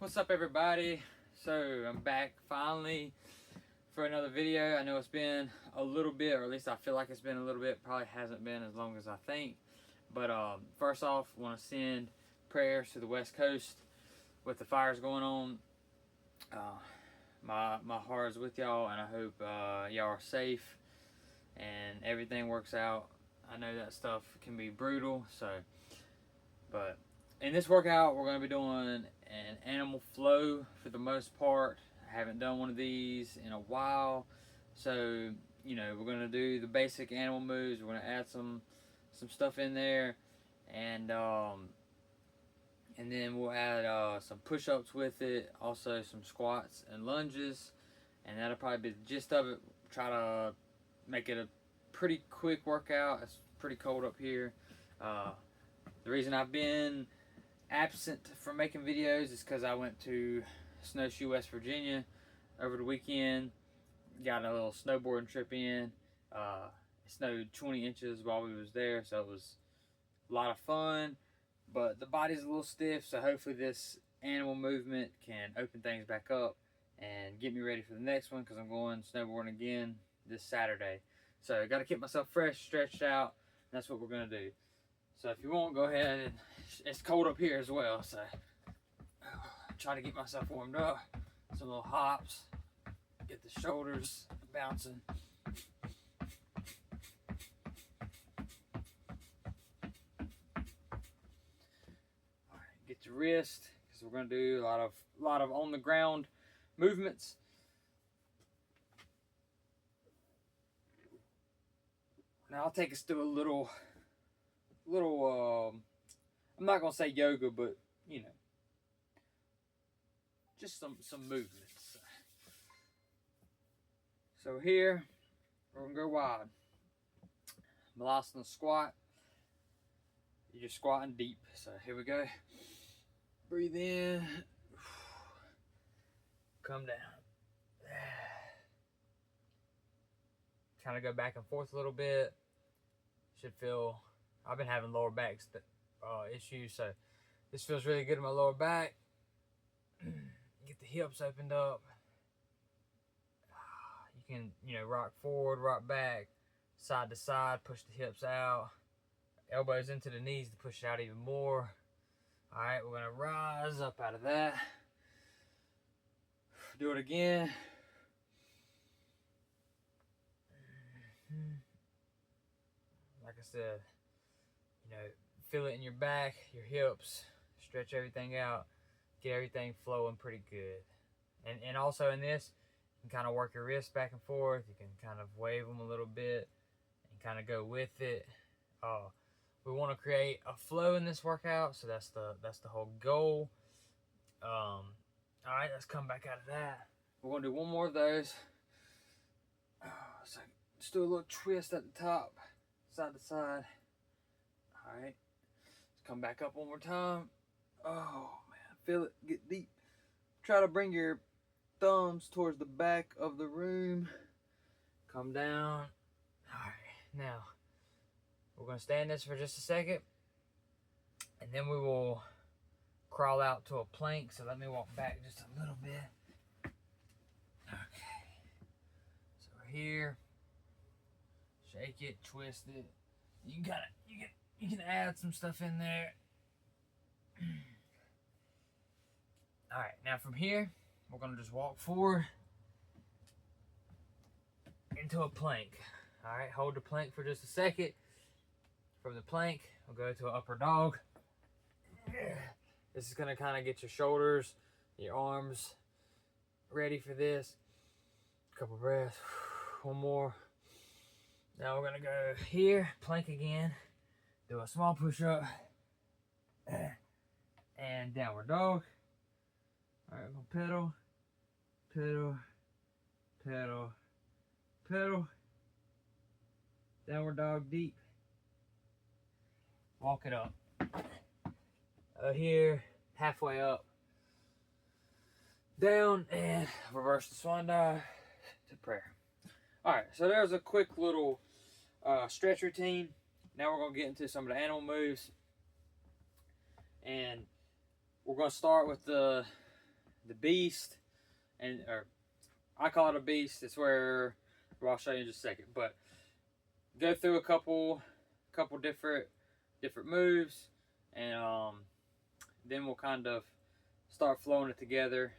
What's up, everybody? So I'm back finally for another video. I know it's been a little bit, or at least I feel like it's been a little bit. Probably hasn't been as long as I think. But first off, I want to send prayers to the West Coast with the fires going on. My heart is with y'all, and I hope y'all are safe and everything works out. I know that stuff can be brutal, but in this workout, we're going to be doing an animal flow for the most part. I haven't done one of these in a while. So, we're going to do the basic animal moves. We're going to add some stuff in there. And then we'll add some push-ups with it. Also some squats and lunges. And that'll probably be the gist of it. Try to make it a pretty quick workout. It's pretty cold up here. The reason I've been absent from making videos is because I went to Snowshoe, West Virginia over the weekend. Got a little snowboarding trip in. It snowed 20 inches while we was there, so it was a lot of fun. But the body's a little stiff, so hopefully this animal movement can open things back up and get me ready for the next one, because I'm going snowboarding again this Saturday. So I got to keep myself fresh, stretched out. And that's what we're going to do. So if you want, go ahead, and it's cold up here as well, so try to get myself warmed up. Some little hops, get the shoulders bouncing. All right, get your wrist, because we're going to do a lot of on the ground movements. Now I'll take us through a little I'm not gonna say yoga, but just some movements. So here we're gonna go wide. Malasana squat. You're just squatting deep. So here we go. Breathe in. Come down. Kind of go back and forth a little bit. Should feel. I've been having lower back issues, so this feels really good in my lower back. Get the hips opened up. You can, rock forward, rock back, side to side, push the hips out. Elbows into the knees to push it out even more. All right, we're gonna rise up out of that. Do it again. Like I said, feel it in your back, your hips, stretch everything out, get everything flowing pretty good. And also in this, you can kind of work your wrists back and forth. You can kind of wave them a little bit and kind of go with it. We want to create a flow in this workout, so that's the whole goal. All right, let's come back out of that. We're gonna do one more of those. So just do a little twist at the top, side to side. All right, let's come back up one more time. Oh man, feel it, get deep. Try to bring your thumbs towards the back of the room. Come down. All right, now we're gonna stay in this for just a second, and then we will crawl out to a plank. So let me walk back just a little bit. Okay, so we're here. Shake it, twist it. You can add some stuff in there. All right, now from here, we're gonna just walk forward into a plank. All right, hold the plank for just a second. From the plank, we'll go to an upper dog. This is gonna kind of get your shoulders, your arms ready for this. Couple breaths. One more. Now we're gonna go here, plank again, do a small push-up, and downward dog. All right, we'll pedal, pedal, pedal, pedal. Downward dog deep. Walk it up. Here, halfway up, down, and reverse the swan dive to prayer. All right, so there's a quick little stretch routine. Now we're going to get into some of the animal moves. And we're going to start with the the beast, or I call it a beast. It's where, well, I'll show you in just a second. But go through a couple different moves, and then we'll kind of start flowing it together,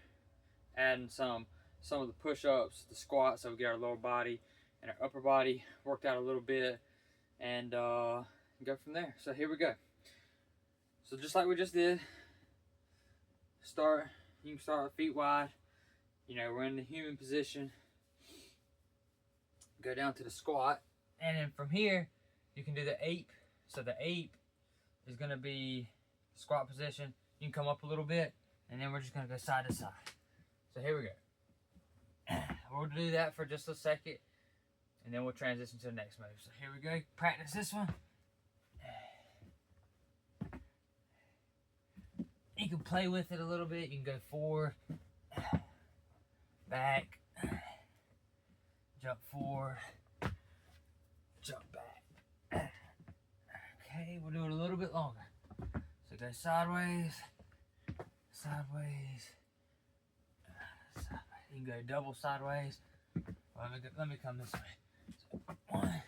adding some of the push-ups, the squats, so we get our lower body and our upper body worked out a little bit, and go from there. So here we go. So just like we just did, you can start with feet wide. You know, we're in the human position. Go down to the squat, and then from here you can do the ape. So the ape is going to be squat position. You can come up a little bit, and then we're just going to go side to side. So here we go. We'll do that for just a second, and then we'll transition to the next move. So here we go. Practice this one. You can play with it a little bit. You can go forward, back, jump forward, jump back. Okay, we'll do it a little bit longer. So go sideways, sideways, sideways. You can go double sideways. Let me come this way. So 1,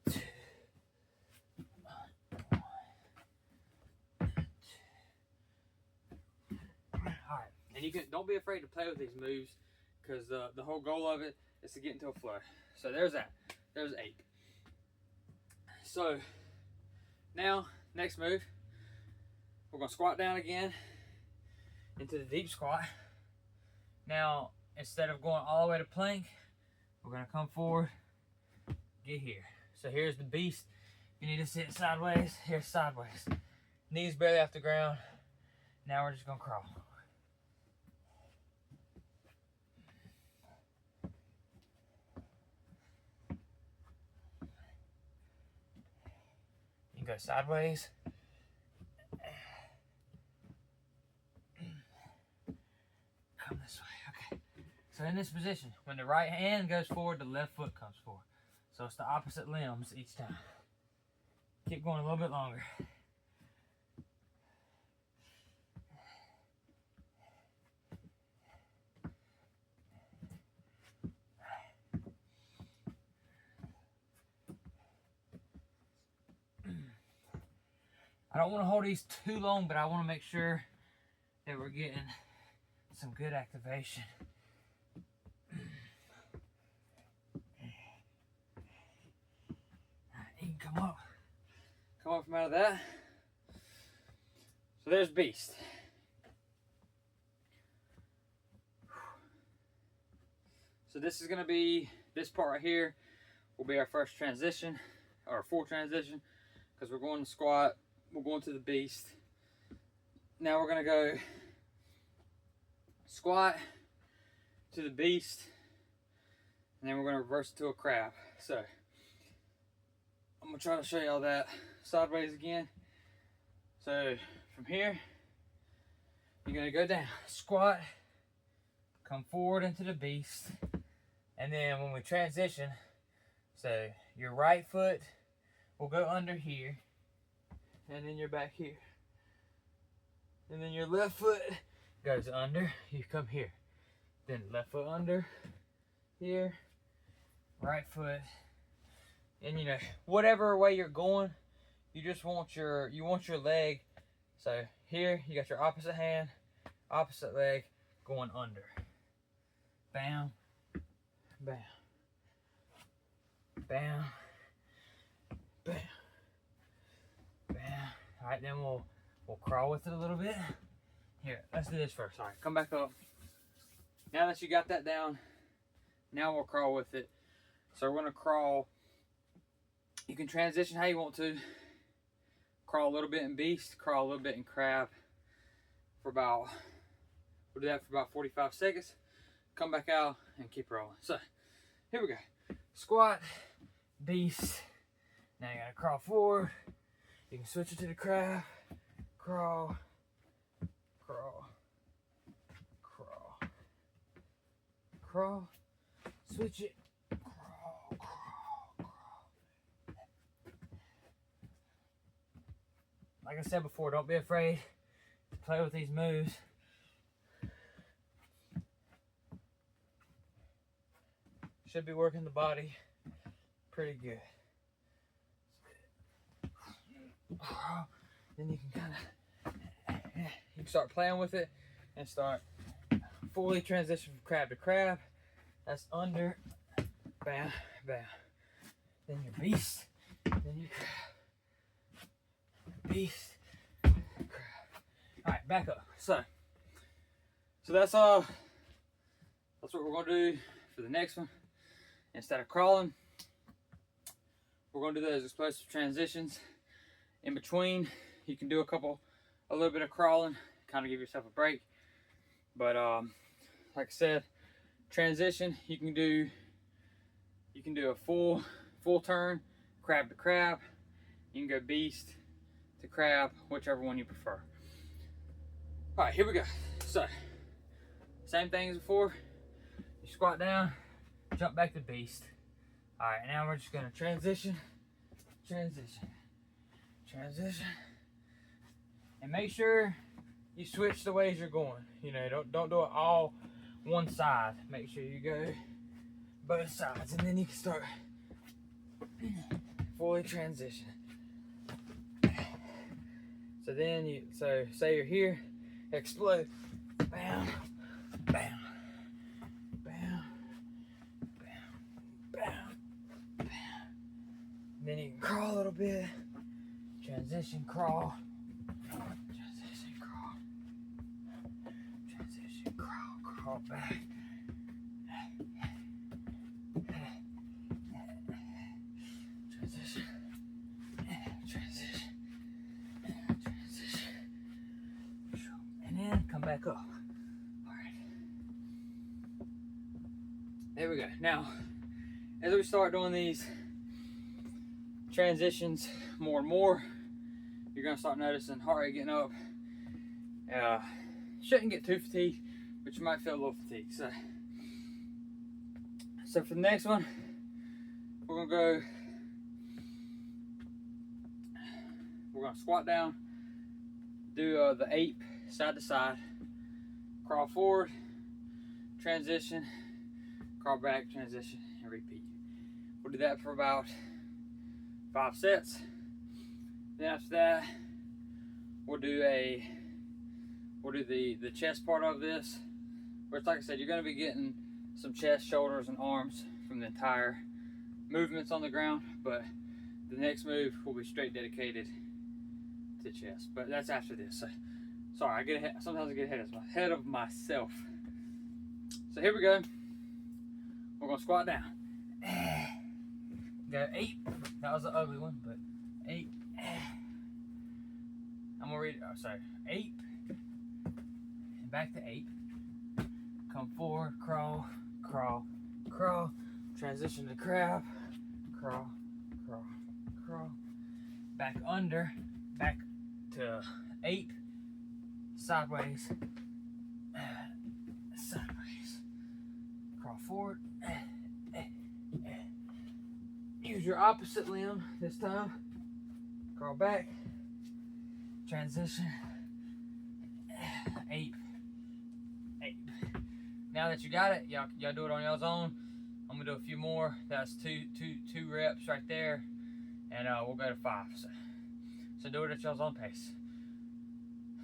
2, 1, 2. All right, and you can don't be afraid to play with these moves, because the whole goal of it is to get into a flow. So there's that. There's 8. So now next move, we're gonna squat down again into the deep squat. Now, instead of going all the way to plank, we're gonna come forward, get here. So here's the beast. You need to sit sideways. Here's sideways. Knees barely off the ground. Now we're just gonna crawl. You can go sideways. Come this way. Okay. So in this position, when the right hand goes forward, the left foot comes forward. So it's the opposite limbs each time. Keep going a little bit longer. I don't want to hold these too long, but I want to make sure that we're getting some good activation. You can come up from out of that. So there's beast. So this is going to be, this part right here will be our first transition, or full transition, because we're going to squat, we're going to the beast. Now we're going to go squat to the beast, and then we're going to reverse it to a crab. So I'm going to try to show y'all that sideways again. So from here, you're going to go down, squat, come forward into the beast, and then when we transition, so your right foot will go under here, and then you're back here, and then your left foot goes under, you come here, then left foot under here, right foot, and you know, whatever way you're going, you just want your leg. So here you got your opposite hand, opposite leg going under. Bam, bam, bam, bam, bam. All right, then we'll crawl with it a little bit. Here, let's do this first. All right, come back up. Now that you got that down, now we'll crawl with it. So we're gonna crawl. You can transition how you want to. Crawl a little bit in beast, crawl a little bit in crab for about, we'll do that for about 45 seconds. Come back out and keep rolling. So here we go. Squat, beast. Now you gotta crawl forward. You can switch it to the crab. Crawl, crawl, crawl, crawl. Switch it. Crawl, crawl, crawl. Like I said before, don't be afraid to play with these moves. should be working the body pretty good. Then you can kind of, you can start playing with it and start fully transition from crab to crab. That's under, bam, bam. Then your beast, then your crab, beast, crab. All right, back up. So that's what we're gonna do for the next one. Instead of crawling, we're gonna do those explosive transitions. In between, you can do a little bit of crawling, kind of give yourself a break. But like I said, transition, you can do a full turn, crab to crab. You can go beast to crab, whichever one you prefer. All right, here we go. So, same thing as before. You squat down, jump back to beast. All right, now we're just gonna transition, and make sure you switch the ways you're going. You know, don't do it all one side. Make sure you go both sides, and then you can start fully transition. So then say you're here, explode, bam, bam, bam, bam, bam, bam. Then you can crawl a little bit, transition, crawl, transition, crawl, transition, crawl back. Come back up. All right. There we go. Now, as we start doing these transitions more and more, you're gonna start noticing heart rate getting up. Shouldn't get too fatigued, but you might feel a little fatigued. So for the next one, we're gonna squat down, do the ape side to side, crawl forward, transition, crawl back, transition, and repeat. We'll do that for about 5 sets. Then after that, we'll do the chest part of this, where it's like I said, you're going to be getting some chest, shoulders, and arms from the entire movements on the ground, but the next move will be straight dedicated to chest. But that's after this. So, sorry, sometimes I get ahead of myself. So here we go. We're gonna squat down. Go 8. That was the ugly one, but 8. I'm gonna read it. Oh, sorry. 8. And back to 8. Come forward, crawl, crawl, crawl. Transition to crab. Crawl, crawl, crawl. Back under. Back to 8. Sideways, sideways, crawl forward, use your opposite limb this time, crawl back, transition, ape. Now that you got it, y'all do it on y'all's own. I'm gonna do a few more. That's two reps right there, and we'll go to 5. So do it at y'all's own pace.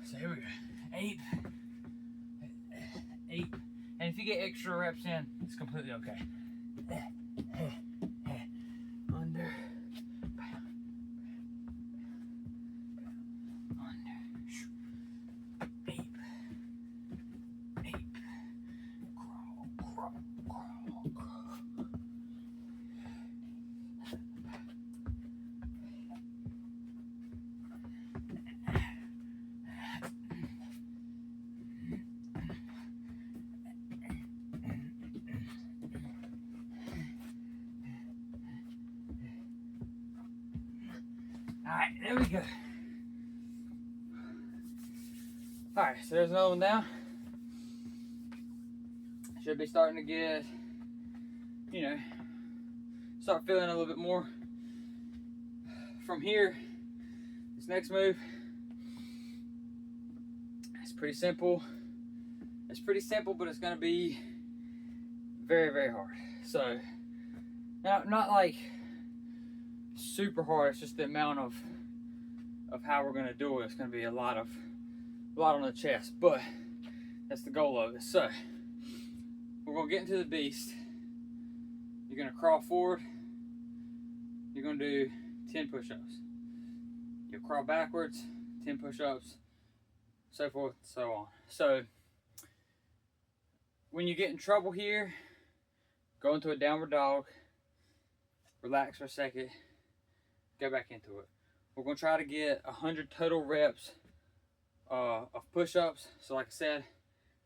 So here we go. 8. And if you get extra reps in, it's completely okay. Under. Under. 8. Crawl, crawl, crawl, crawl. Alright, there we go. Alright, so there's another one down. Should be starting to get, start feeling a little bit more. From here, this next move, it's pretty simple. It's pretty simple, but it's going to be very, very hard. So, Now, not like super hard. It's just the amount of how we're gonna do it. It's gonna be a lot on the chest, but that's the goal of it. So we're gonna get into the beast. You're gonna crawl forward. You're gonna do 10 push-ups. You'll crawl backwards, 10 push-ups, so forth and so on. So when you get in trouble here, go into a downward dog, relax for a second, go back into it. We're gonna try to get 100 total reps of push-ups. So like I said,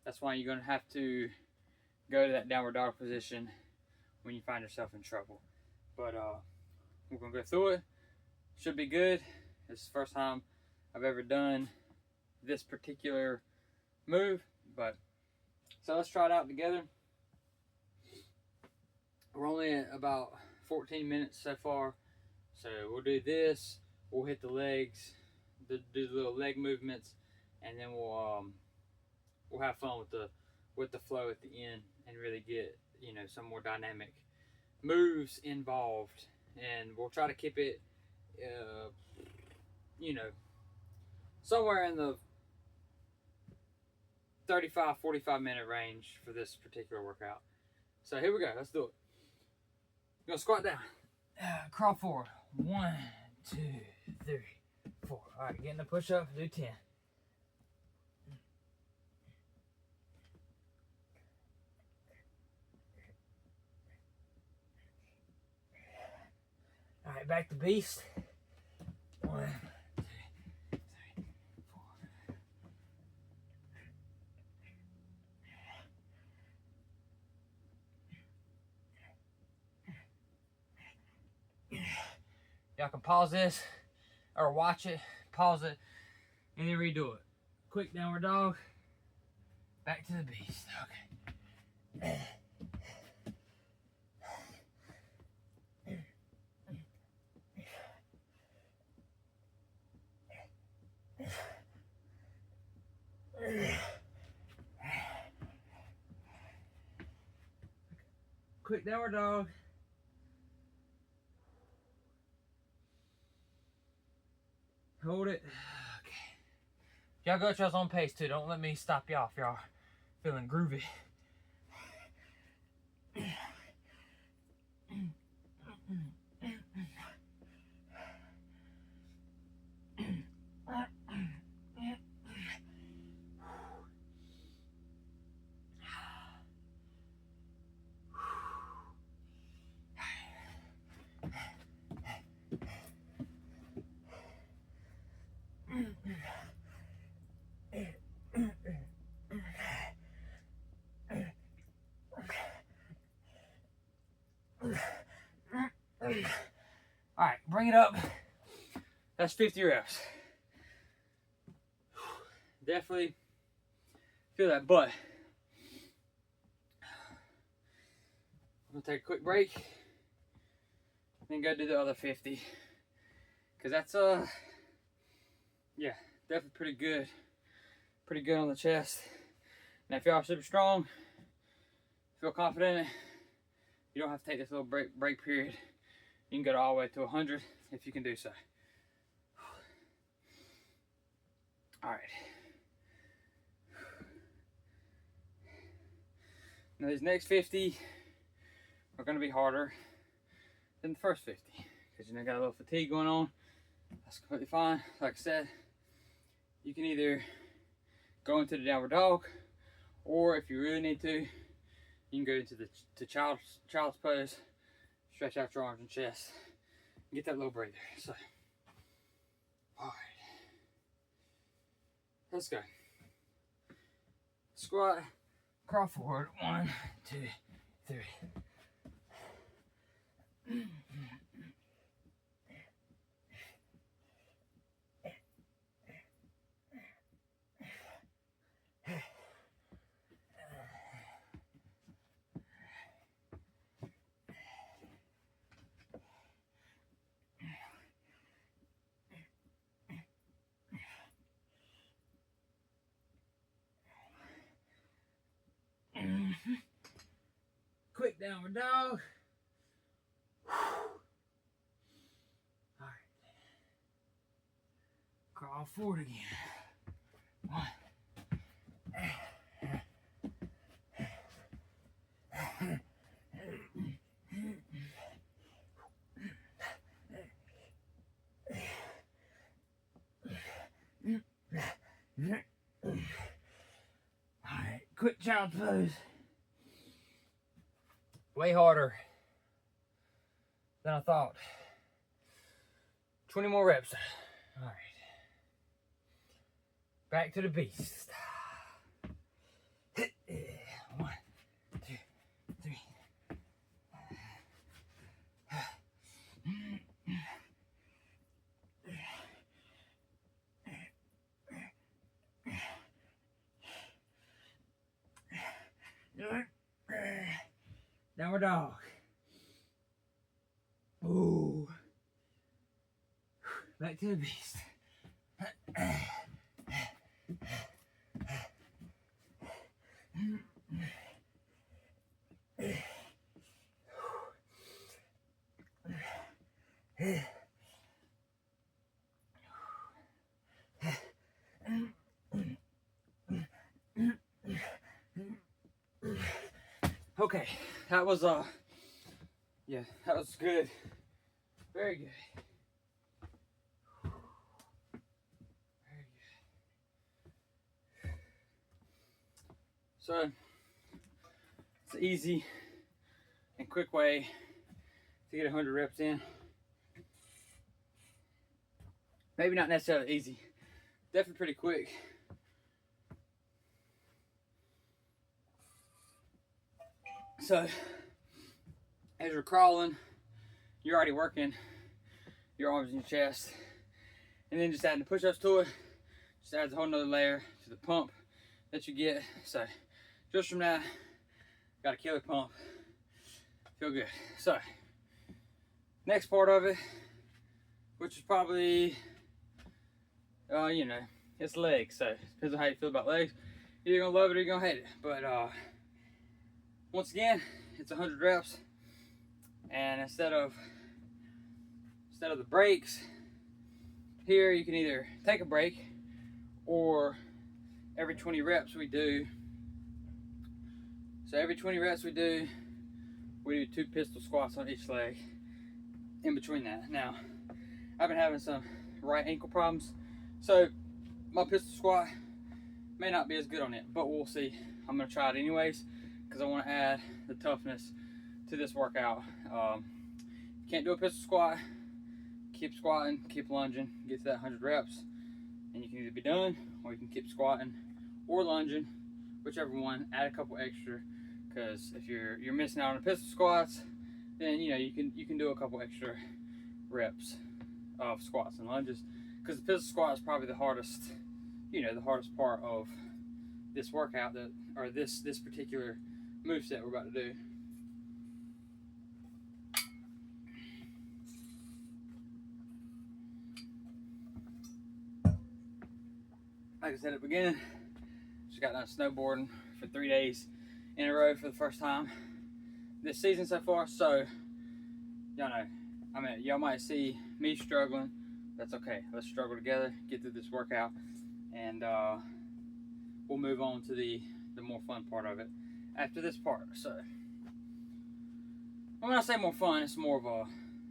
that's why you're gonna have to go to that downward dog position when you find yourself in trouble. But we're gonna go through it. Should be good. This is the first time I've ever done this particular move, but so let's try it out together. We're only at about 14 minutes so far, so we'll do this. We'll hit the legs, do the little leg movements, and then we'll have fun with the flow at the end and really get, you know, some more dynamic moves involved. And we'll try to keep it, you know, somewhere in the 35-45 minute range for this particular workout. So here we go. Let's do it. You're gonna squat down, crawl forward. 1, 2, 3, 4. All right, get in the push-up. Do 10. All right, back to beast. 1, 2, 3, 4. Y'all can pause this or watch it, pause it, and then redo it. Quick downward dog, back to the beast. Okay. Quick downward dog. Hold it. Okay. Y'all go at y'all's own pace too. Don't let me stop y'all if y'all feeling groovy. All right, bring it up. That's 50 reps. Definitely feel that butt. I'm gonna take a quick break, then go do the other 50. Cause that's yeah, definitely pretty good. Pretty good on the chest. Now if y'all are super strong, feel confident in it, you don't have to take this little break period. You can go all the way to 100 if you can do so. All right. Now these next 50 are going to be harder than the first 50 because you know got a little fatigue going on. That's completely fine. Like I said, you can either go into the downward dog, or if you really need to, you can go into the child's pose. Stretch out your arms and chest. Get that little breather. So, all right. Let's go. Squat, crawl forward. 1, 2, 3. Quick downward dog. all forward again. 1. Alright, quick child's pose. Way harder than I thought. 20 more reps. Alright. Back to the beast. 1, 2, 3. Downward dog. Ooh. Back to the beast. Okay, that was yeah, that was good. Very good. Very good. So it's an easy and quick way to get 100 reps in. Maybe not necessarily easy, definitely pretty quick. So as you're crawling, you're already working your arms and your chest, and then just adding the push-ups to it just adds a whole nother layer to the pump that you get. So just from that, got a killer pump, feel good. So next part of it, which is probably you know, it's legs. So depends on how you feel about legs. You're gonna love it or you're gonna hate it, but once again, it's 100 reps, and instead of the breaks here, you can either take a break, or every 20 reps we do. So every 20 reps we do 2 pistol squats on each leg. In between that, now I've been having some right ankle problems, so my pistol squat may not be as good on it, but we'll see. I'm gonna try it anyways, because I want to add the toughness to this workout. Can't do a pistol squat, keep squatting, keep lunging, get to that 100 reps, and you can either be done, or you can keep squatting or lunging, whichever one. Add a couple extra, because if you're missing out on the pistol squats, then you know you can do a couple extra reps of squats and lunges, because the pistol squat is probably the hardest, you know, the hardest part of this workout, or this particular moveset we're about to do. Like I said at the beginning, just got done snowboarding for 3 days in a row for the first time this season so far. So y'all know, I mean, y'all might see me struggling. That's okay. Let's struggle together, get through this workout, and we'll move on to the more fun part of it after this part. So when I say more fun, it's more of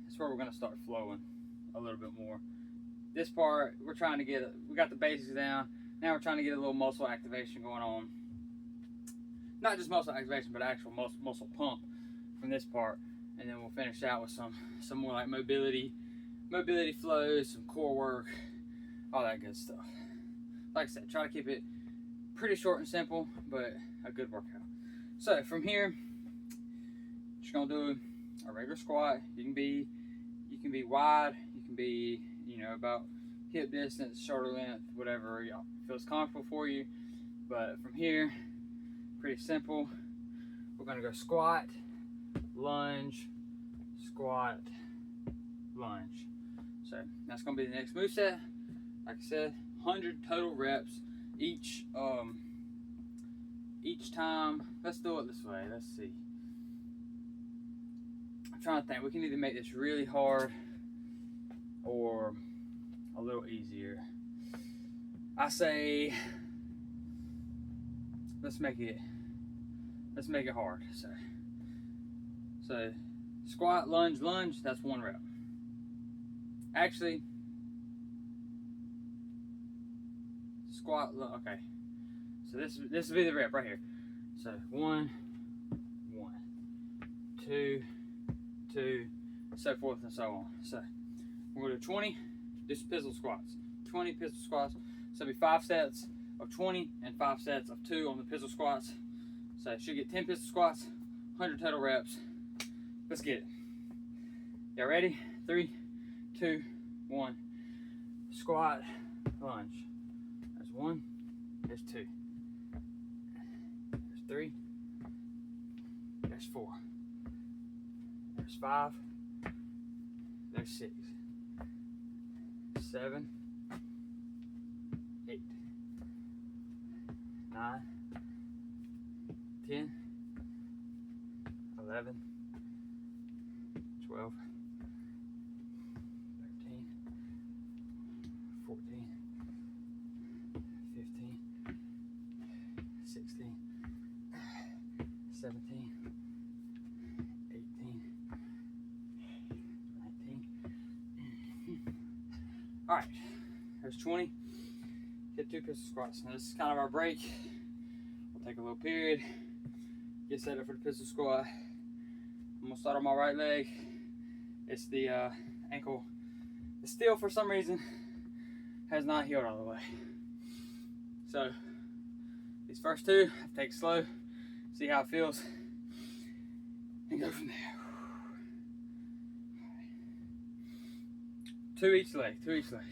it's where we're gonna start flowing a little bit more. This part, we got the basics down. Now we're trying to get a little muscle activation going on. Not just muscle activation, but actual muscle pump from this part. And then we'll finish out with some more like mobility flows, some core work, all that good stuff. Like I said, try to keep it pretty short and simple, but a good workout. So from here, just gonna do a regular squat. You can be wide, you can be, you know, about hip distance, shoulder length, whatever feels comfortable for you. But from here, pretty simple. We're gonna go squat, lunge, squat, lunge. So that's gonna be the next moveset. Like I said, 100 total reps each time. Let's do it this way. Let's see. I'm trying to think. We can either make this really hard or a little easier. I say, let's make it hard. So squat, lunge, lunge, that's 1 rep. Actually, squat, okay. So this will be the rep right here. So 1, 1, 2, 2, so forth and so on. So we're gonna do 20, this pistol squats. 20 pistol squats. So it'll be 5 sets of 20 and 5 sets of 2 on the pistol squats. So you should get 10 pistol squats, 100 total reps. Let's get it. Y'all ready? 3, 2, 1. Squat, lunge. There's 1, there's 2. There's 3, there's 4. There's 5, there's 6, 7, 8, 9, 10, 11, 12, 13, 14, 15, 16, 17, 18, 19. All right, there's 20. Hit 2 pistol squats. Now this is kind of our break. We'll take a little period, get set up for the pistol squat. I'm gonna start on my right leg. It's the ankle. The steel, for some reason, has not healed all the way. So these first 2, I take it slow, see how it feels, and go from there. 2 each leg, 2 each leg.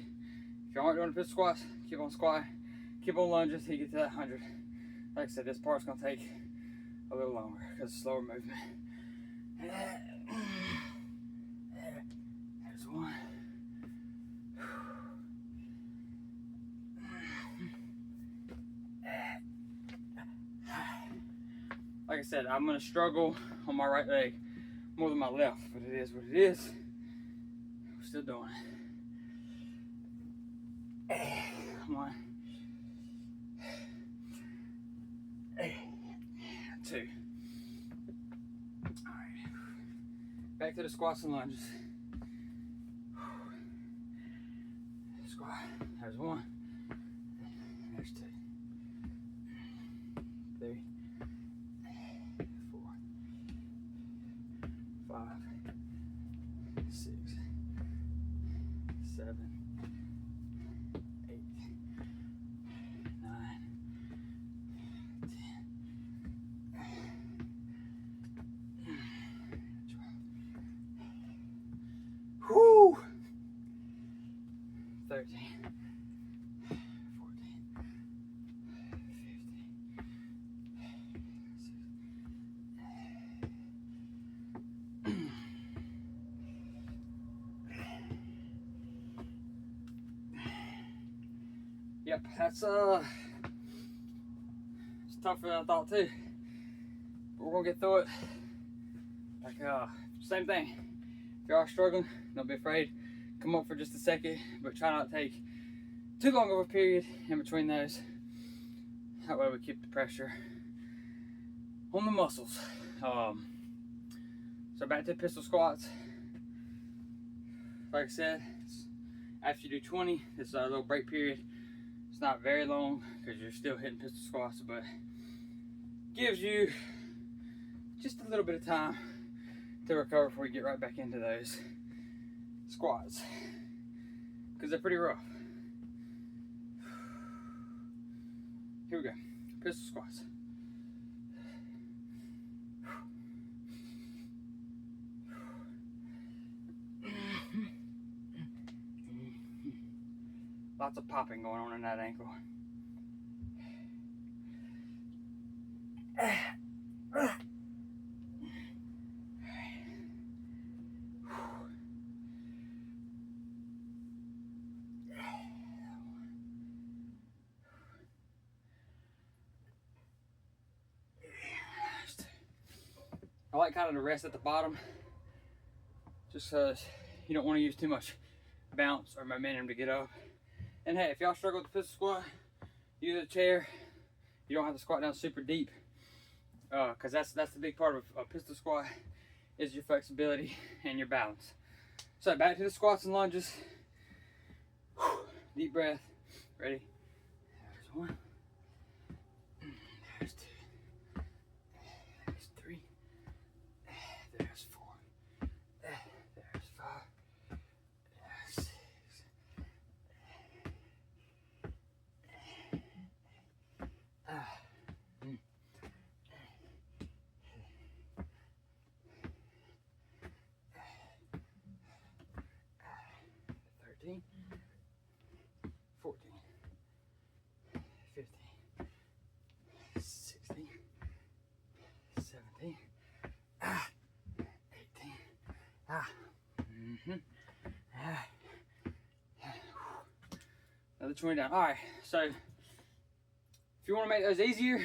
If you aren't doing the pistol squats, keep on squatting, keep on lunging until you get to that 100. Like I said, this part's gonna take a little longer because it's slower movement. There's 1. Like I said, I'm gonna struggle on my right leg more than my left, but it is what it is. We're still doing it. Come on. 2. All right. Back to the squats and lunges. Squat. There's 1. There's 2. 3, 4, 5, 6, 7, 8, 9, 10, 12. Whoo! 13, 14, 15, 16. Yep, that's it's tougher than I thought too. But we're gonna get through it. Like same thing. If you are struggling, don't be afraid. Come up for just a second, but try not to take too long of a period in between those. That way we keep the pressure on the muscles. So back to pistol squats. Like I said, after you do 20, it's a little break period. It's not very long because you're still hitting pistol squats, but gives you just a little bit of time to recover before you get right back into those squats because they're pretty rough. Here we go, pistol squats. Lots of popping going on in that ankle. I like kind of the rest at the bottom, just because you don't want to use too much bounce or momentum to get up. And hey, if y'all struggle with the pistol squat, use a chair. You don't have to squat down super deep, because that's the big part of a pistol squat, is your flexibility and your balance. So back to the squats and lunges. Deep breath. Ready? There's one. There's two. There's three. There's four. There's five. There's six. 13, 14, 15, 16, 17, 18, another 20 down. All right, so if you want to make those easier, if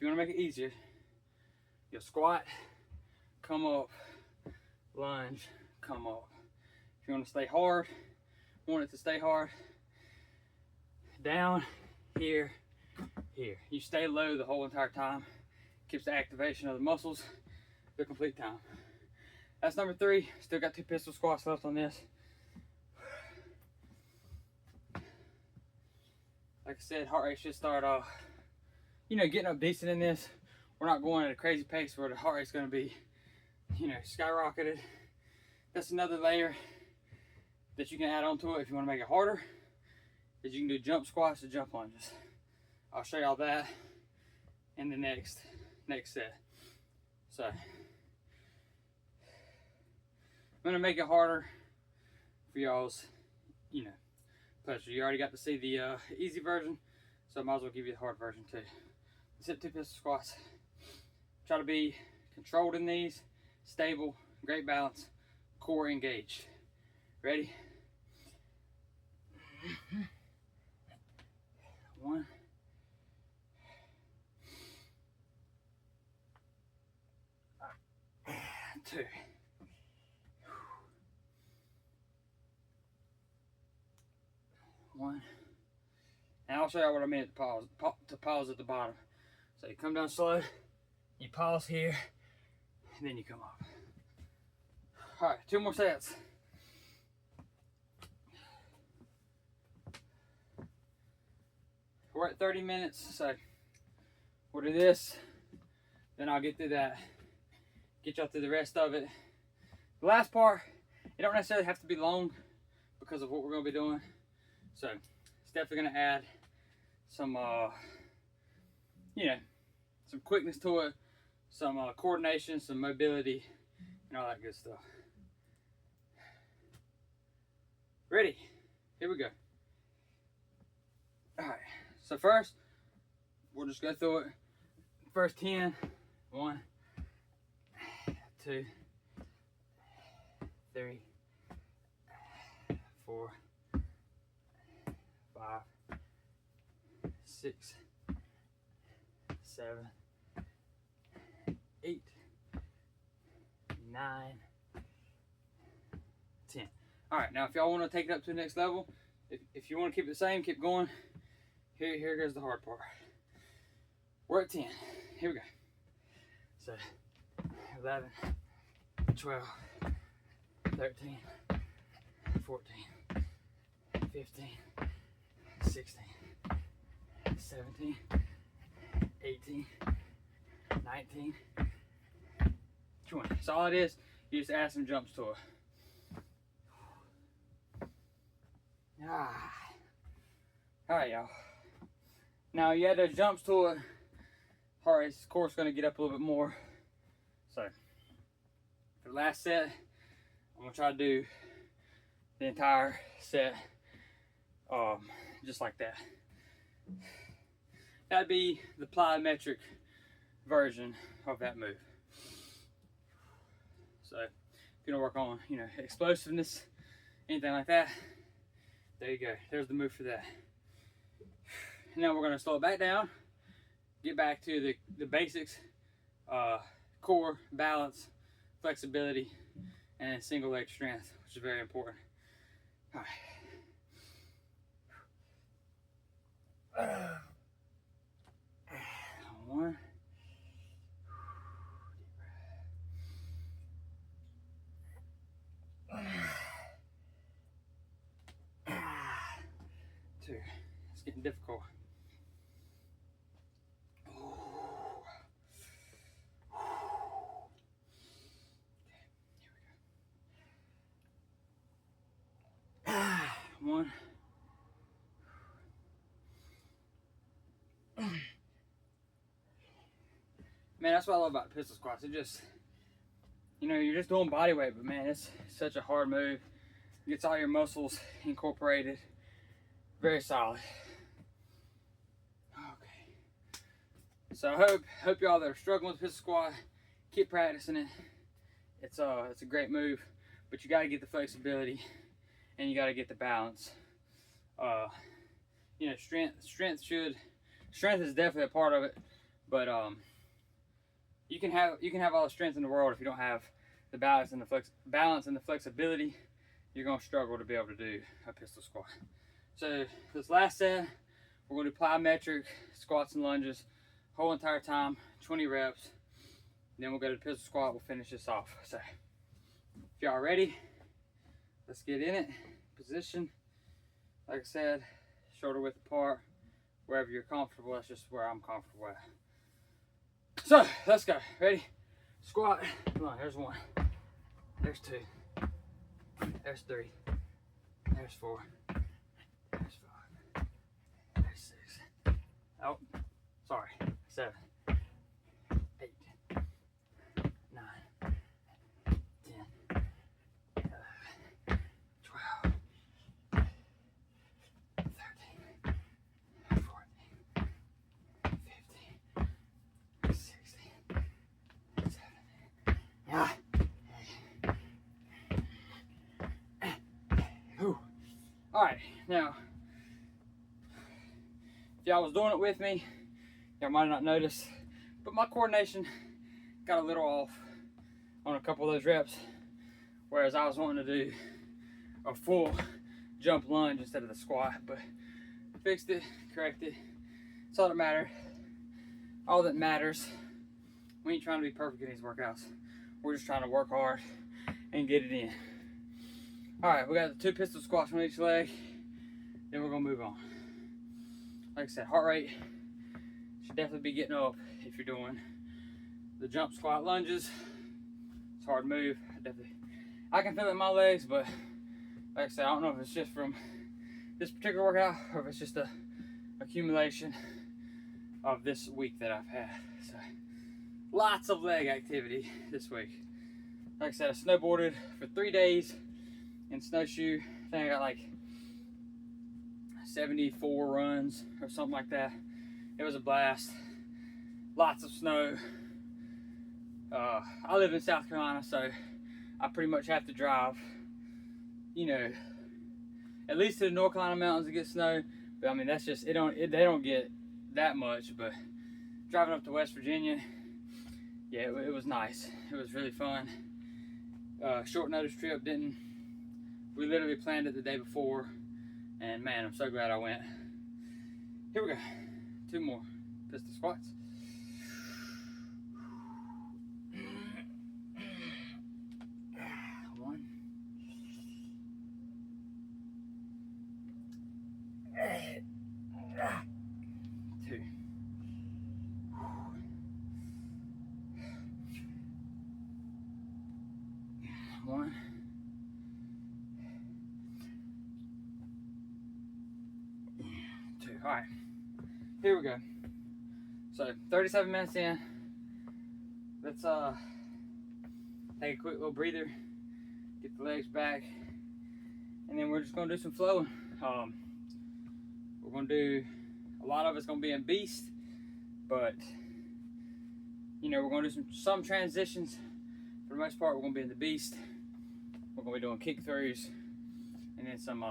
you want to make it easier, you'll squat, come up, lunge, come up. If you want to stay hard, want it to stay hard, down, here, here. You stay low the whole entire time. Keeps the activation of the muscles the complete time. That's number 3. Still got 2 pistol squats left on this. Like I said, heart rate should start off, getting up decent in this. We're not going at a crazy pace where the heart rate's going to be, skyrocketed. That's another layer that you can add onto it if you want to make it harder, is you can do jump squats or jump lunges. I'll show y'all that in the next set. So I'm gonna make it harder for y'all's, pleasure. You already got to see the easy version, so I might as well give you the hard version too. Let's hit 2 pistol squats. Try to be controlled in these, stable, great balance, core engaged. Ready? 1, 2. 1. And I'll show you what I mean to pause at the bottom. So you come down slow, you pause here, and then you come up. All right, 2 more sets. We're at 30 minutes, so we'll do this, then I'll get through that, get y'all through the rest of it. The last part, it don't necessarily have to be long because of what we're gonna be doing. So it's definitely gonna add some, some quickness to it, some coordination, some mobility, and all that good stuff. Ready? Here we go. All right. So first, we'll just go through it. First 10. 1, 2, 3, 4, 5, 6, 7, 8, 9, 10. All right, now if y'all want to take it up to the next level, if you want to keep it the same, keep going. Here goes the hard part. We're at 10. Here we go. So 11, 12, 13, 14, 15, 16, 17, 18, 19, 20. So all it is, you just add some jumps to it. All right, y'all. Now you add those jumps to it, heart rate's of course going to get up a little bit more. So for the last set, I'm going to try to do the entire set just like that. That'd be the plyometric version of that move. So if you want to work on, explosiveness, anything like that, there you go. There's the move for that. Now we're going to slow it back down, get back to the basics, core, balance, flexibility, and then single leg strength, which is very important. All right. One. Two. It's getting difficult. One. Man, that's what I love about pistol squats. It just, you know, you're just doing body weight, but man, it's such a hard move. It gets all your muscles incorporated. Very solid. Okay. So I hope y'all that are struggling with pistol squat, keep practicing it. It's a great move, but you got to get the flexibility and you got to get the balance. You know, strength is definitely a part of it, but you can have all the strength in the world if you don't have the balance and the flexibility. You're gonna struggle to be able to do a pistol squat. So this last set, we're gonna do plyometric squats and lunges, whole entire time, 20 reps. Then we'll go to the pistol squat. We'll finish this off. So if y'all ready, let's get in it. Position, like I said, shoulder width apart, wherever you're comfortable. That's just where I'm comfortable at. So let's go. Ready? Squat. Come on. There's one. There's two. There's three. There's four. There's five. There's six. Oh, sorry. 7, 8, 9, 10, 11, 12, 13, 14, 15, 16, 17. Yeah. All right, now, if y'all was doing it with me, y'all might not notice, but my coordination got a little off on a couple of those reps, whereas I was wanting to do a full jump lunge instead of the squat, but fixed it, corrected. That's all that mattered. All that matters. We ain't trying to be perfect in these workouts. We're just trying to work hard and get it in. All right, we got the 2 pistol squats on each leg. Then we're gonna move on. Like I said, heart rate should definitely be getting up if you're doing the jump squat lunges. It's a hard move. I can feel it in my legs, but like I said, I don't know if it's just from this particular workout or if it's just a accumulation of this week that I've had. So lots of leg activity this week. Like I said, I snowboarded for 3 days in snowshoe. I think I got like 74 runs or something like that. It was a blast. Lots of snow. I live in South Carolina, so I pretty much have to drive, you know, at least to the North Carolina mountains to get snow. But I mean, that's just, they don't get that much. But driving up to West Virginia, yeah, it was nice. It was really fun. Short notice trip. We literally planned it the day before, and man, I'm so glad I went. Here we go. 2 more pistol squats. One. 2. 1. 2. All right, here we go. So 37 minutes in. Let's take a quick little breather, get the legs back, and then we're just gonna do some flowing. We're gonna do, a lot of it's gonna be in beast, but you know, we're gonna do some transitions. For the most part, we're gonna be in the beast. We're gonna be doing kick throughs, and then some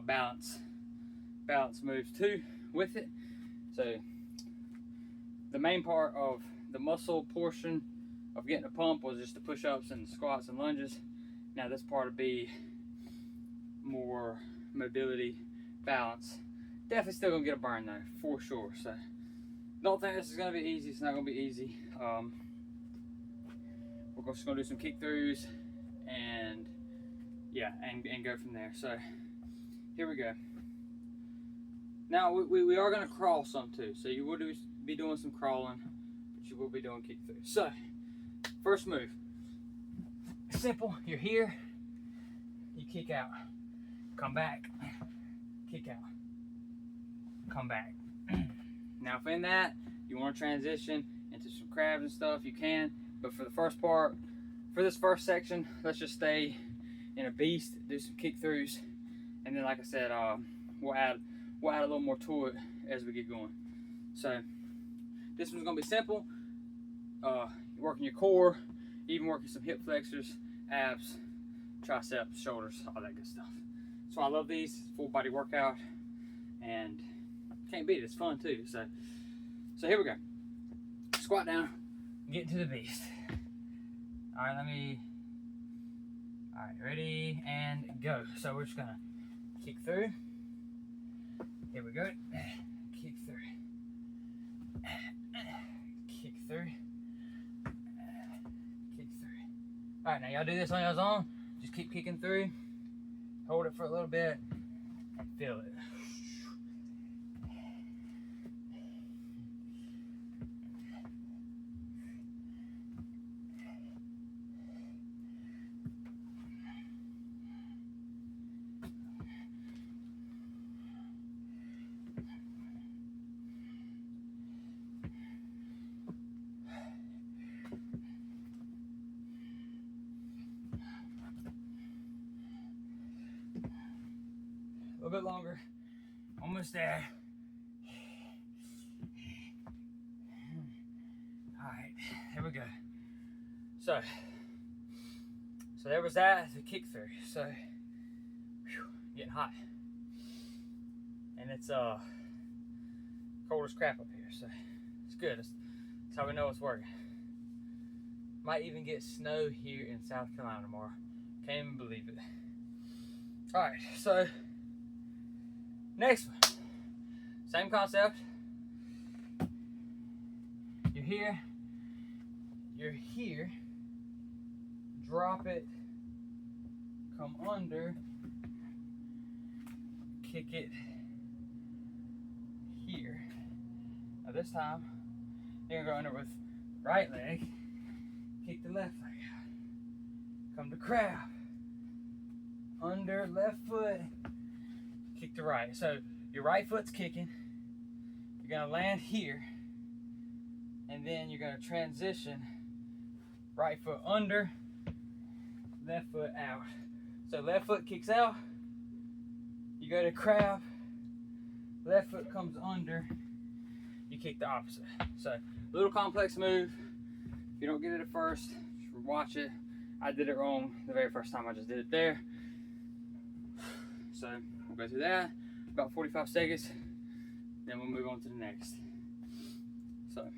balance moves too with it. So the main part of the muscle portion of getting a pump was just the push-ups and squats and lunges. Now this part will be more mobility, balance. Definitely still gonna get a burn though, for sure. So don't think this is gonna be easy. It's not gonna be easy. We're just gonna do some kick throughs and yeah, and go from there. So here we go. Now we are gonna crawl some too. So you will be doing some crawling, but you will be doing kick throughs. So first move, simple. You're here, you kick out, come back, kick out, come back. Now if in that you want to transition into some crabs and stuff, you can. But for the first part, for this first section, let's just stay in a beast, do some kick throughs, and then like I said, we'll add a little more to it as we get going. So this one's gonna be simple. You're working your core, even working some hip flexors, abs, triceps, shoulders, all that good stuff. So I love these, full body workout, and can't beat it. It's fun too. So here we go. Squat down, get into the beast. All right, ready and go. So we're just gonna kick through. Here we go. Kick through. Kick through. Kick through. All right, now y'all do this on your own. Just keep kicking through. Hold it for a little bit and feel it. A little bit longer, almost there. All right, here we go. So there was that, the kick through. So, getting hot. And it's cold as crap up here, so it's good. That's how we know it's working. Might even get snow here in South Carolina tomorrow. Can't even believe it. All right, so next one, same concept. You're here, drop it, come under, kick it here. Now this time, you're gonna go under with right leg, kick the left leg out, come to crab, under left foot, kick the right. So your right foot's kicking, you're gonna land here, and then you're gonna transition right foot under, left foot out. So left foot kicks out, you go to crab, left foot comes under, you kick the opposite. So little complex move. If you don't get it at first, just watch it. I did it wrong the very first time. I just did it there. So we'll go through that, about 45 seconds, then we'll move on to the next. So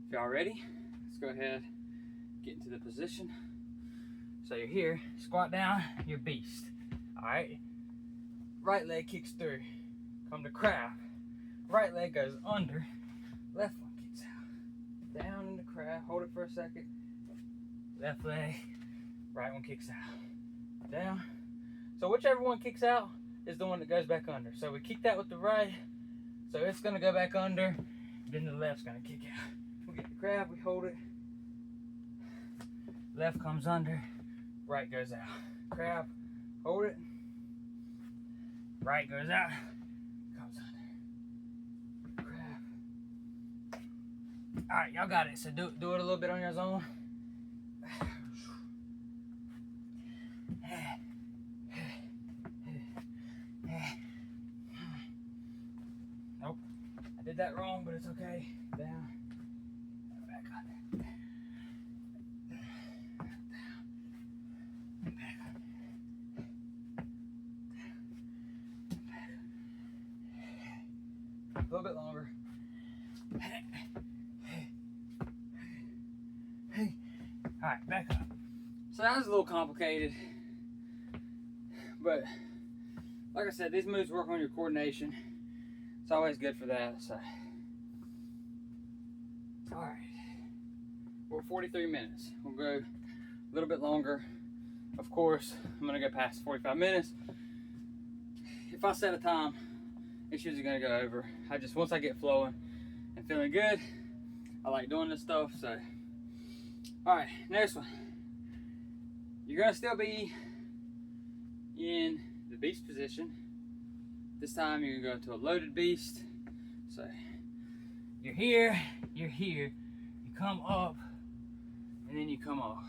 if y'all ready, let's go ahead, get into the position. So you're here, squat down, you're beast. All right, right leg kicks through, come to crab, right leg goes under, left one kicks out, down into crab, hold it for a second, left leg, right one kicks out, down. So whichever one kicks out is the one that goes back under. So we kick that with the right, so it's gonna go back under, then the left's gonna kick out. We get the crab, we hold it, left comes under, right goes out. Crab, hold it, right goes out, comes under, crab. All right, y'all got it. So do it a little bit on your own. Nope, I did that wrong, but it's okay. Down, back on there. A little bit longer. right, back up. So that was a little complicated, but like I said, these moves work on your coordination. It's always good for that. So, all right, we're 43 minutes. We'll go a little bit longer. Of course, I'm gonna go past 45 minutes. If I set a time, it's usually gonna go over. Once I get flowing and feeling good, I like doing this stuff. So, all right, next one. You're gonna still be in the beast position. This time you're gonna go into a loaded beast. So you're here, you come up, and then you come off.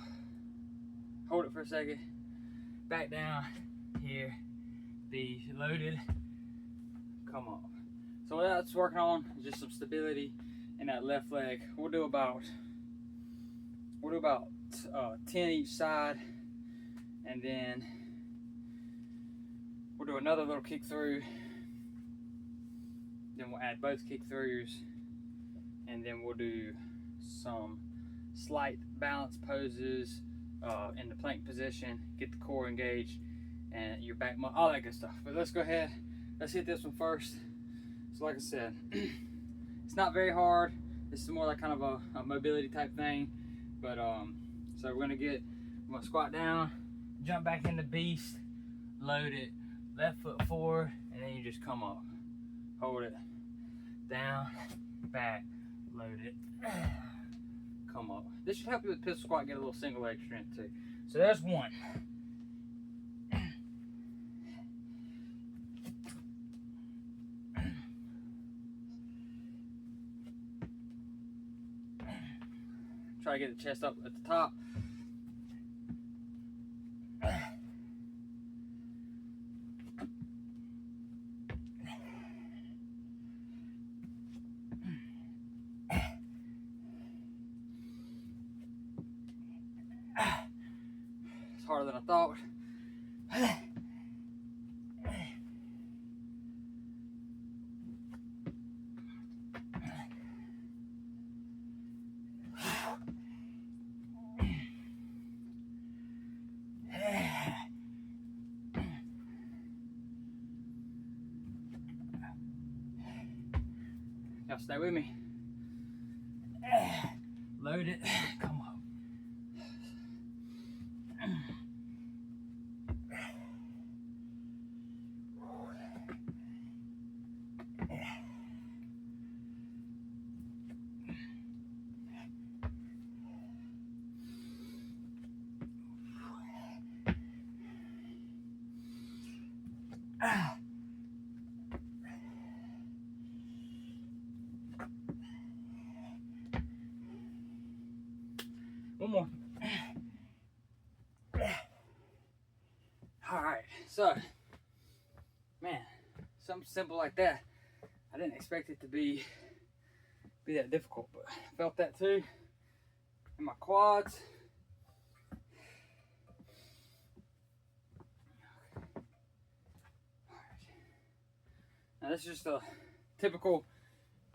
Hold it for a second, back down, here, be loaded, come off. So what that's working on is just some stability in that left leg. We'll do about 10 each side, and then we'll do another little kick through. Then we'll add both kick throughs, and then we'll do some slight balance poses in the plank position, get the core engaged, and your back, all that good stuff. But let's go ahead, let's hit this one first. So like I said, it's not very hard. This is more like kind of a mobility type thing. But so we're gonna squat down, jump back into beast, load it, left foot forward, and then you just come up. Hold it, down, back, load it, come up. This should help you with pistol squat, get a little single leg strength too. So there's one. Try to get the chest up at the top. It's harder than I thought. Y'all stay with me. Load it, come on. One more. All right, so, man, something simple like that. I didn't expect it to be that difficult, but I felt that too in my quads. Now this is just a typical,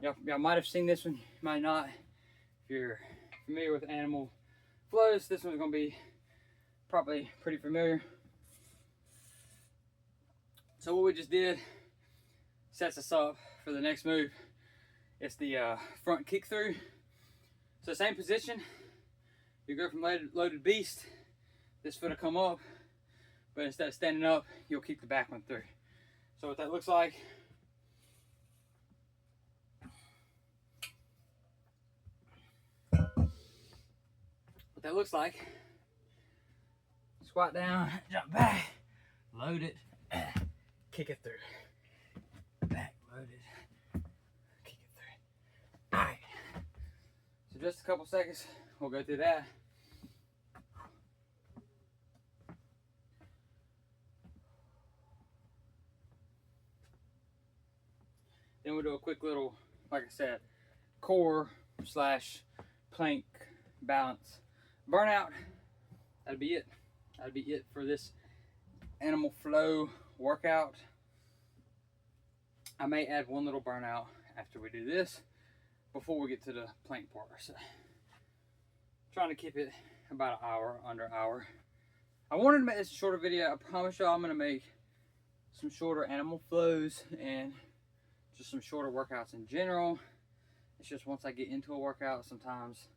y'all might have seen this one, you might not. If you're familiar with animal flows, this one's gonna be probably pretty familiar. So what we just did sets us up for the next move. It's the front kick through. So same position, you go from loaded beast, this foot will come up, but instead of standing up, you'll kick the back one through. So what that looks like, squat down, jump back, load it, kick it through. Back, load it, kick it through. All right. So just a couple seconds, we'll go through that. Then we'll do a quick little, like I said, core / plank balance burnout. That'll be it. That'll be it for this animal flow workout. I may add one little burnout after we do this before we get to the plank part. So trying to keep it about an hour, under an hour. I wanted to make this a shorter video. I promise y'all I'm gonna make some shorter animal flows and just some shorter workouts in general. It's just once I get into a workout, sometimes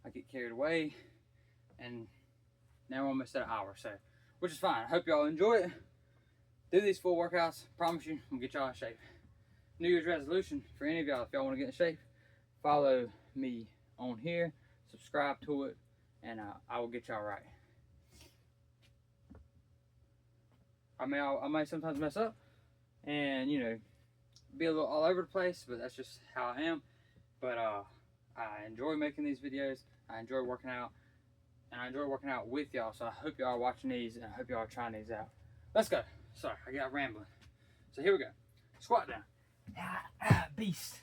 I get carried away, and now we're almost at an hour, so which is fine. I hope y'all enjoy it. Do these full workouts. Promise you, I'm gonna get y'all in shape. New Year's resolution for any of y'all, if y'all want to get in shape, follow me on here, subscribe to it, and I will get y'all right. I may sometimes mess up, and you know, be a little all over the place, but that's just how I am. But I enjoy making these videos. I enjoy working out, and I enjoy working out with y'all. So I hope y'all are watching these, and I hope y'all are trying these out. Let's go. Sorry, I got rambling. So here we go. Squat down. Beast.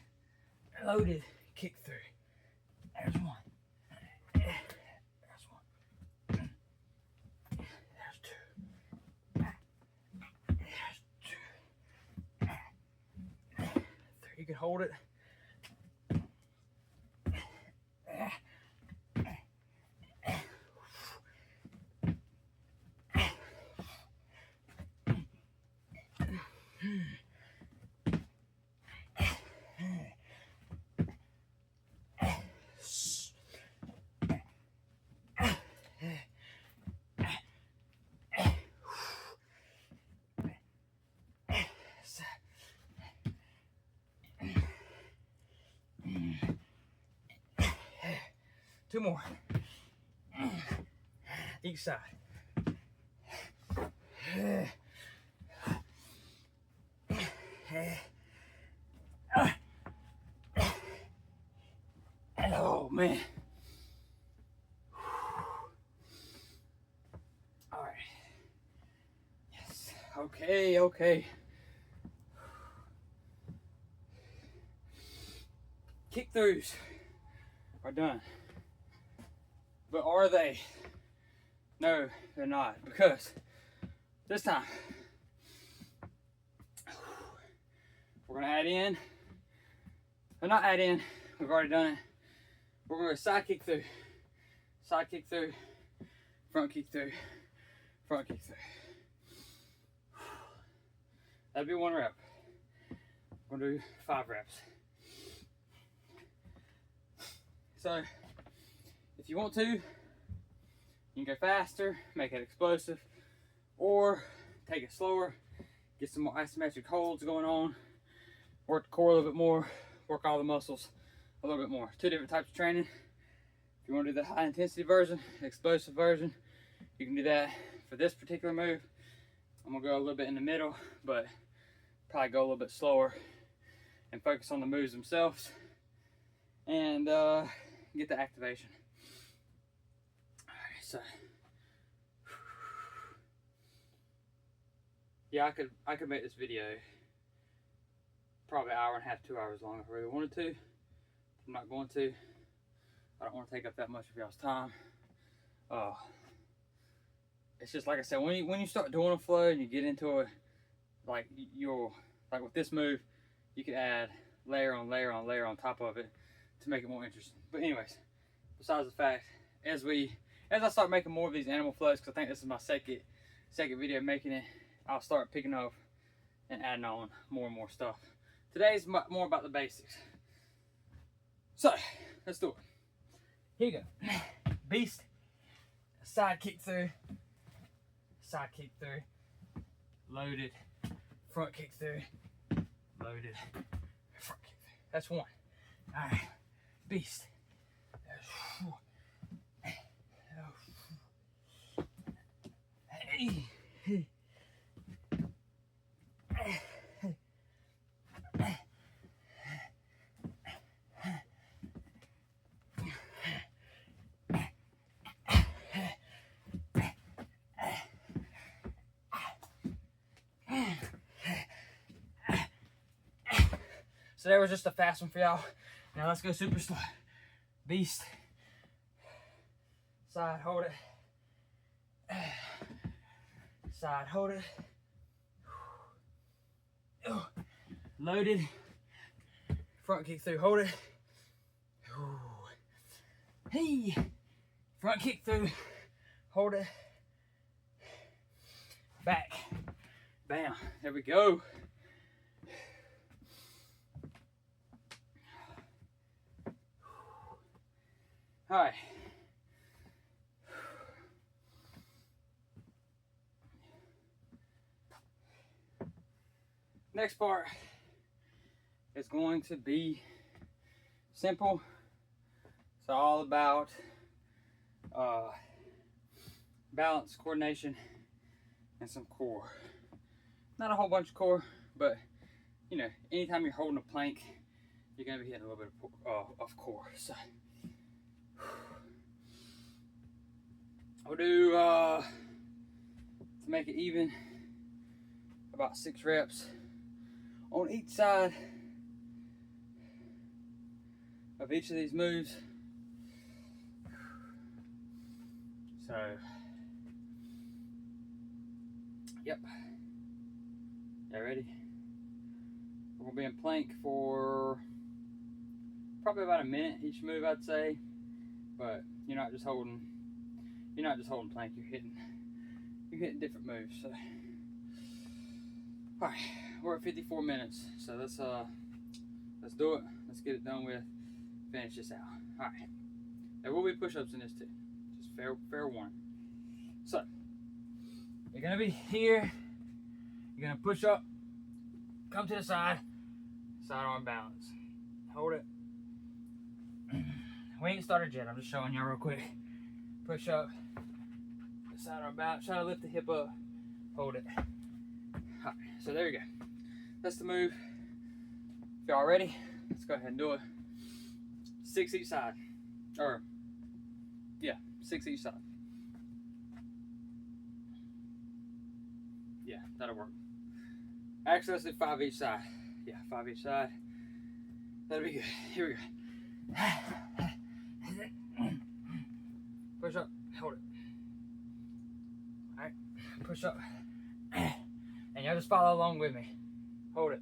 Loaded. Kick through. There's one. There's one. There's two. There's two. Three. You can hold it. Two more. Each side. Oh man. All right. Yes. Okay. Kick throughs are done. But are they? No, they're not. Because this time we're gonna add in, or not add in, we've already done it. We're gonna side kick through, front kick through, front kick through. That'd be 1 rep. We're gonna do 5 reps. So if you want to, you can go faster, make it explosive, or take it slower, get some more isometric holds going on, work the core a little bit more, work all the muscles a little bit more. 2 different types of training. If you want to do the high intensity version, the explosive version, you can do that. For this particular move, I'm gonna go a little bit in the middle, but probably go a little bit slower and focus on the moves themselves and get the activation. So, yeah, I could make this video probably an hour and a half, 2 hours long if I really wanted to. I'm not going to. I don't want to take up that much of y'all's time. It's just like I said, when you start doing a flow and you get into it, like with this move, you can add layer on layer on layer on top of it to make it more interesting. But anyways, besides the fact, as I start making more of these animal flows, because I think this is my second video making it, I'll start picking up and adding on more and more stuff. Today's more about the basics. So, let's do it. Here you go. Beast. Side kick through. Side kick through. Loaded. Front kick through. Loaded. Front kick through. That's 1. Alright. Beast. Hey. So that was just a fast one for y'all. Now let's go super slow. Beast. Side, hold it. Side, hold it. Loaded. Front kick through, hold it. Hey. Front kick through. Hold it. Back. Bam. There we go. All right. Next part is going to be simple. It's all about balance, coordination, and some core. Not a whole bunch of core, but you know, anytime you're holding a plank, you're gonna be hitting a little bit of core. So we'll do to make it even about 6 reps on each side of each of these moves. So, yep. Y'all ready? We're gonna be in plank for probably about a minute each move, I'd say. But you're not just holding plank. You're hitting different moves. So, all right, we're at 54 minutes. So let's do it. Let's get it done with. Finish this out. All right. There will be push-ups in this too. Just fair warning. So you're gonna be here. You're gonna push up. Come to the side. Side arm balance. Hold it. We ain't started yet. I'm just showing y'all real quick. Push up. Side arm balance. Try to lift the hip up. Hold it. All right. So there you go. That's the move. If y'all ready, let's go ahead and do it. 6 each side. Or, yeah, 6 each side. Yeah, that'll work. Actually, let's do 5 each side. Yeah, 5 each side. That'll be good. Here we go. Push up. Hold it. Alright. Push up. And y'all just follow along with me. Hold it.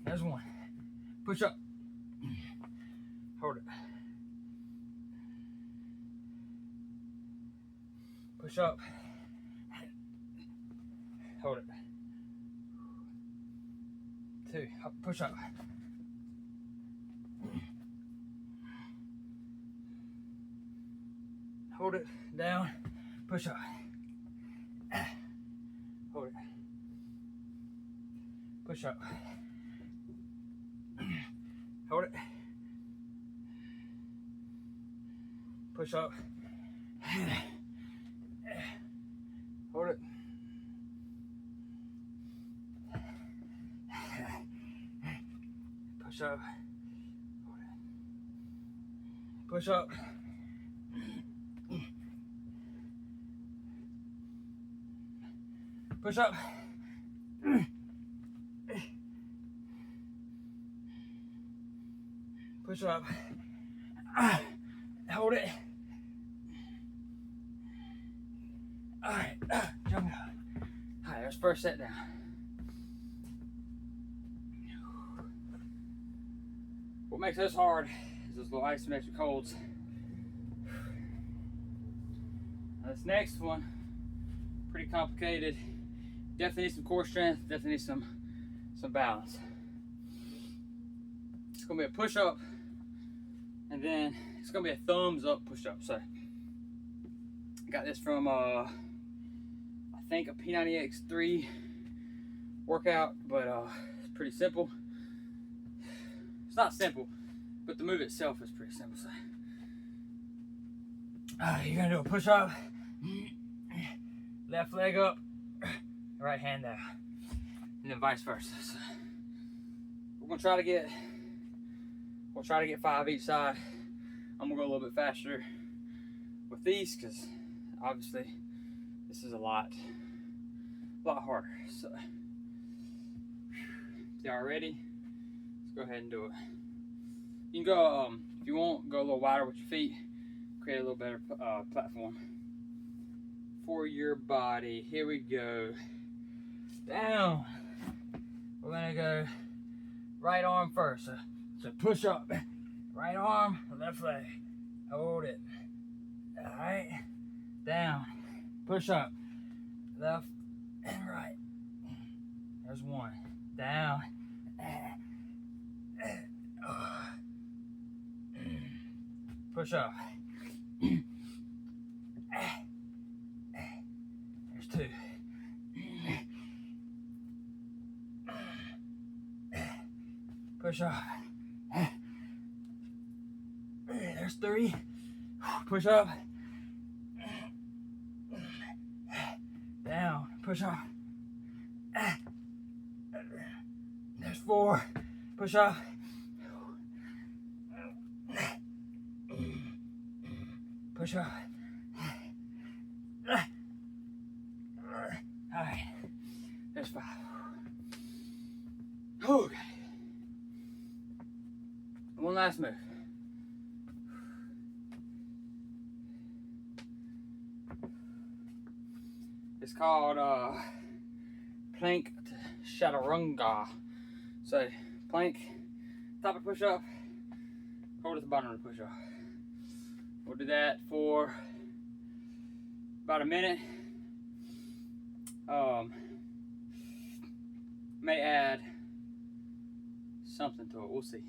There's 1. Push up. Hold it. Push up. Hold it. 2. Up, push up. Hold it. Down. Push up. Hold it. Push up. Hold it. Push up. Hold it. Push up. Hold it. Push up. Push up. Push up. Hold it. Alright, jump up. Alright, let's first set down. What makes this hard is those little isometric holds. Now this next one, pretty complicated. Definitely need some core strength, definitely need some balance. It's gonna be a push up, and then it's gonna be a thumbs up push up. So I got this from I think a P90X3 workout, but it's pretty simple. It's not simple, but the move itself is pretty simple. So you're gonna do a push up, left leg up, right hand down, and then vice versa. So we'll try to get 5 each side. I'm gonna go a little bit faster with these because obviously this is a lot harder. So if y'all ready, let's go ahead and do it. You can go if you want, go a little wider with your feet, create a little better platform for your body. Here we go. Down. We're gonna go right arm first. So push up, Right arm, left leg. Hold it. Alright. Down. Push up. Left and right. There's one. Down. Push up. There's two. Push up. There's three. Push up. Down. Push up. There's four. Push up. Push up. Alright. There's five. Okay. One last move. It's called plank chaturanga. So plank, top of push up, hold at the bottom of the push up. We'll do that for about a minute. May add something to it, we'll see.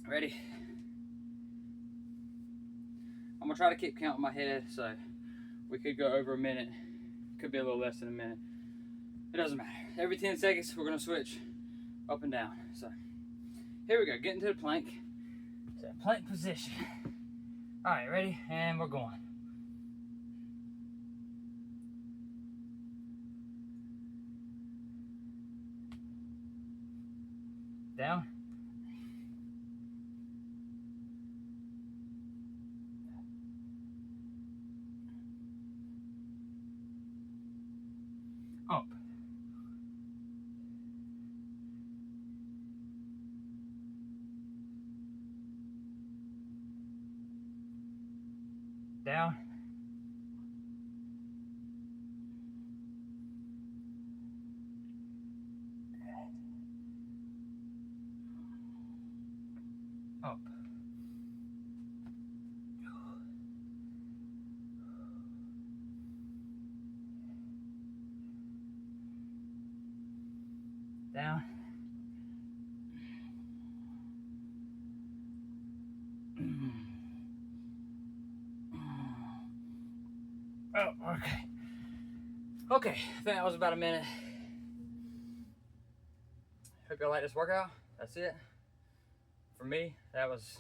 Ready? I'm gonna try to keep count in my head, so we could go over a minute. Could be a little less than a minute. It doesn't matter. Every 10 seconds, we're gonna switch up and down. So here we go, get into the plank. So plank position. All right, ready? And we're going. Down. Up. Down. Up. Down. Oh, okay. Okay, I think that was about a minute. Hope y'all like this workout. That's it. For me, that was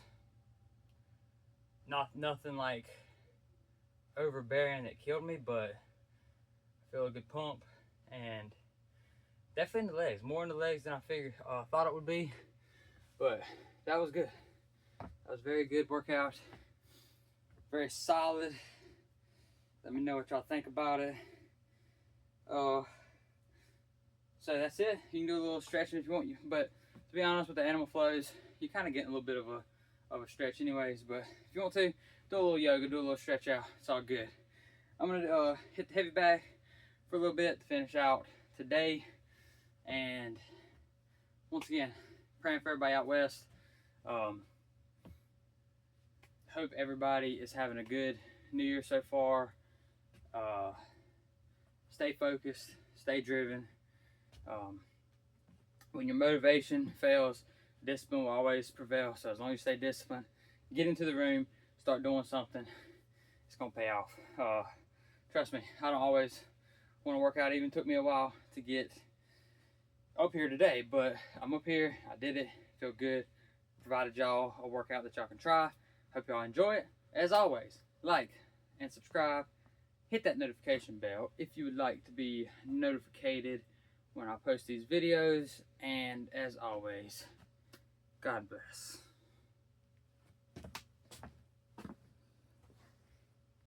nothing like overbearing that killed me, but I feel a good pump and definitely in the legs. More in the legs than I thought it would be, but that was good. That was a very good workout. Very solid. Let me know what y'all think about it. So that's it. You can do a little stretching if you want, but to be honest, with the animal flows, you're kind of getting a little bit of a stretch anyways. But if you want to, do a little yoga, do a little stretch out. It's all good. I'm gonna hit the heavy bag for a little bit to finish out today. And once again, praying for everybody out west. Hope everybody is having a good New Year so far. Stay focused, stay driven. When your motivation fails, discipline will always prevail. So as long as you stay disciplined, get into the room, start doing something, it's gonna pay off. Trust me, I don't always want to work out. It even took me a while to get up here today, but I'm up here. I did it. Feel good. Provided y'all a workout that y'all can try. Hope y'all enjoy it. As always, like and subscribe. Hit that notification bell if you would like to be notified when I post these videos. And as always, God bless.